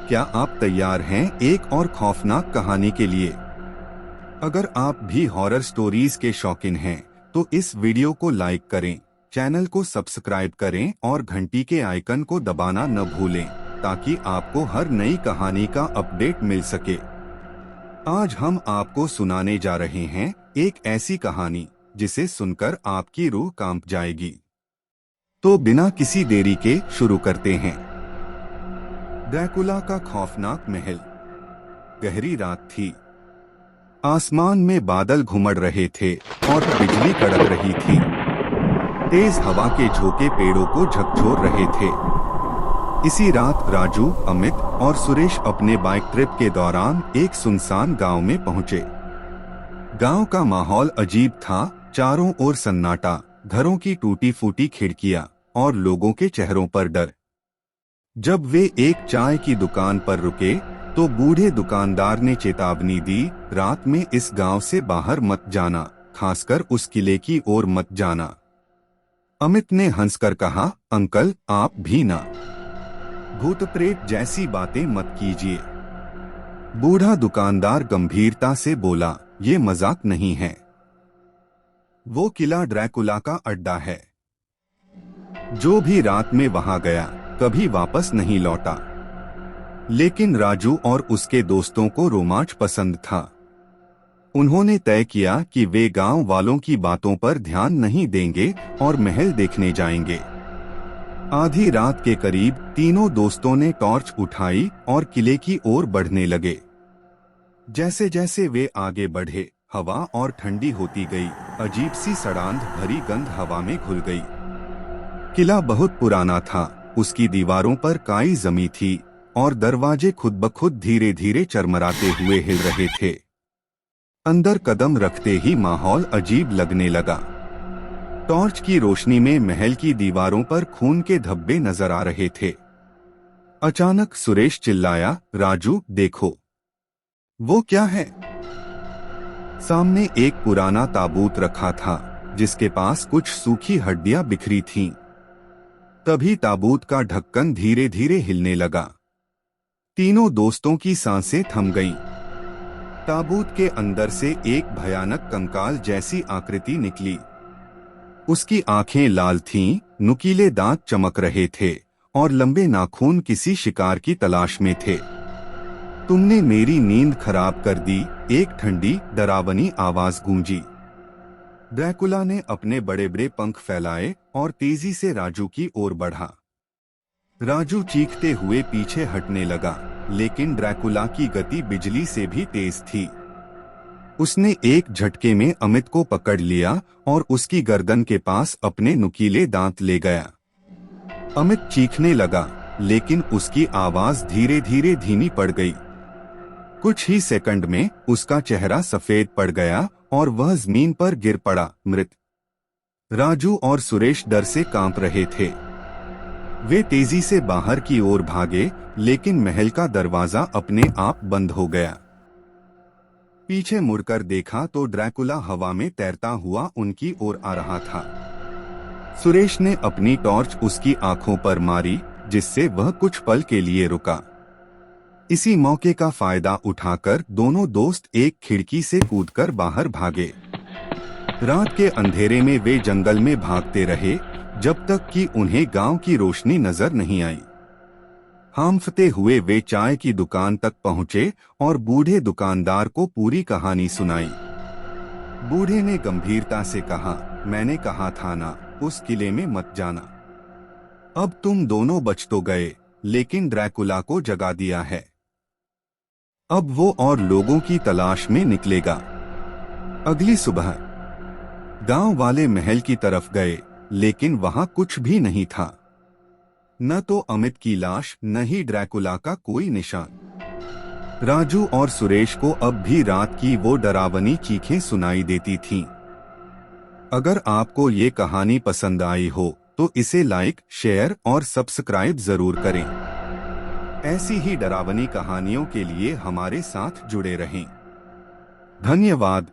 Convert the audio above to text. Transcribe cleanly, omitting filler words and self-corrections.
क्या आप तैयार हैं एक और खौफनाक कहानी के लिए? अगर आप भी हॉरर स्टोरीज के शौकीन हैं, तो इस वीडियो को लाइक करें, चैनल को सब्सक्राइब करें और घंटी के आइकन को दबाना न भूलें, ताकि आपको हर नई कहानी का अपडेट मिल सके। आज हम आपको सुनाने जा रहे हैं एक ऐसी कहानी जिसे सुनकर आपकी रूह कांप जाएगी। तो बिना किसी देरी के शुरू करते हैं। ड्रैकुला का खौफनाक महल। गहरी रात थी। आसमान में बादल घुमड़ रहे थे और बिजली कड़क रही थी। तेज हवा के झोंके पेड़ों को झकझोर रहे थे। इसी रात राजू, अमित और सुरेश अपने बाइक ट्रिप के दौरान एक सुनसान गांव में पहुंचे। गांव का माहौल अजीब था। चारों ओर सन्नाटा, घरों की टूटी फूटी खिड़कियां और लोगों के चेहरों पर डर। जब वे एक चाय की दुकान पर रुके, तो बूढ़े दुकानदार ने चेतावनी दी, रात में इस गांव से बाहर मत जाना, खासकर उस किले की ओर मत जाना। अमित ने हंसकर कहा, अंकल आप भी ना, भूत प्रेत जैसी बातें मत कीजिए। बूढ़ा दुकानदार गंभीरता से बोला, ये मजाक नहीं है। वो किला ड्रैकुला का अड्डा है। जो भी रात में वहां गया कभी वापस नहीं लौटा। लेकिन राजू और उसके दोस्तों को रोमांच पसंद था। उन्होंने तय किया कि वे गांव वालों की बातों पर ध्यान नहीं देंगे और महल देखने जाएंगे। आधी रात के करीब तीनों दोस्तों ने टॉर्च उठाई और किले की ओर बढ़ने लगे। जैसे जैसे वे आगे बढ़े, हवा और ठंडी होती गई। अजीब सी सड़ांध भरी गंध हवा में घुल गई। किला बहुत पुराना था। उसकी दीवारों पर काई जमी थी और दरवाजे खुद ब खुद धीरे धीरे चरमराते हुए हिल रहे थे। अंदर कदम रखते ही माहौल अजीब लगने लगा। टॉर्च की रोशनी में महल की दीवारों पर खून के धब्बे नजर आ रहे थे। अचानक सुरेश चिल्लाया, राजू देखो, वो क्या है? सामने एक पुराना ताबूत रखा था, जिसके पास कुछ सूखी हड्डियां बिखरी थीं। तभी ताबूत का ढक्कन धीरे धीरे हिलने लगा। तीनों दोस्तों की सांसें थम गईं। ताबूत के अंदर से एक भयानक कंकाल जैसी आकृति निकली। उसकी आंखें लाल थीं, नुकीले दांत चमक रहे थे और लंबे नाखून किसी शिकार की तलाश में थे। तुमने मेरी नींद खराब कर दी, एक ठंडी डरावनी आवाज गूंजी। ड्रैकुला ने अपने बड़े बड़े पंख फैलाए और तेजी से राजू की ओर बढ़ा। राजू चीखते हुए पीछे हटने लगा, लेकिन ड्रैकुला की गति बिजली से भी तेज थी। उसने एक झटके में अमित को पकड़ लिया और उसकी गर्दन के पास अपने नुकीले दांत ले गया। अमित चीखने लगा, लेकिन उसकी आवाज धीरे धीरे धीमी पड़ गई। कुछ ही सेकंड में उसका चेहरा सफेद पड़ गया और वह जमीन पर गिर पड़ा, मृत। राजू और सुरेश डर से कांप रहे थे। वे तेजी से बाहर की ओर भागे, लेकिन महल का दरवाजा अपने आप बंद हो गया। पीछे मुड़कर देखा तो ड्रैकुला हवा में तैरता हुआ उनकी ओर आ रहा था। सुरेश ने अपनी टॉर्च उसकी आंखों पर मारी, जिससे वह कुछ पल के लिए रुका। इसी मौके का फायदा उठाकर दोनों दोस्त एक खिड़की से कूदकर बाहर भागे। रात के अंधेरे में वे जंगल में भागते रहे, जब तक कि उन्हें गांव की रोशनी नजर नहीं आई। हांफते हुए वे चाय की दुकान तक पहुंचे और बूढ़े दुकानदार को पूरी कहानी सुनाई। बूढ़े ने गंभीरता से कहा, मैंने कहा था ना, उस किले में मत जाना। अब तुम दोनों बच तो गए, लेकिन ड्रैकुला को जगा दिया है। अब वो और लोगों की तलाश में निकलेगा। अगली सुबह गांव वाले महल की तरफ गए, लेकिन वहां कुछ भी नहीं था। न तो अमित की लाश, न ही ड्रैकुला का कोई निशान। राजू और सुरेश को अब भी रात की वो डरावनी चीखें सुनाई देती थीं। अगर आपको ये कहानी पसंद आई हो, तो इसे लाइक, शेयर और सब्सक्राइब जरूर करें। ऐसी ही डरावनी कहानियों के लिए हमारे साथ जुड़े रहें। धन्यवाद।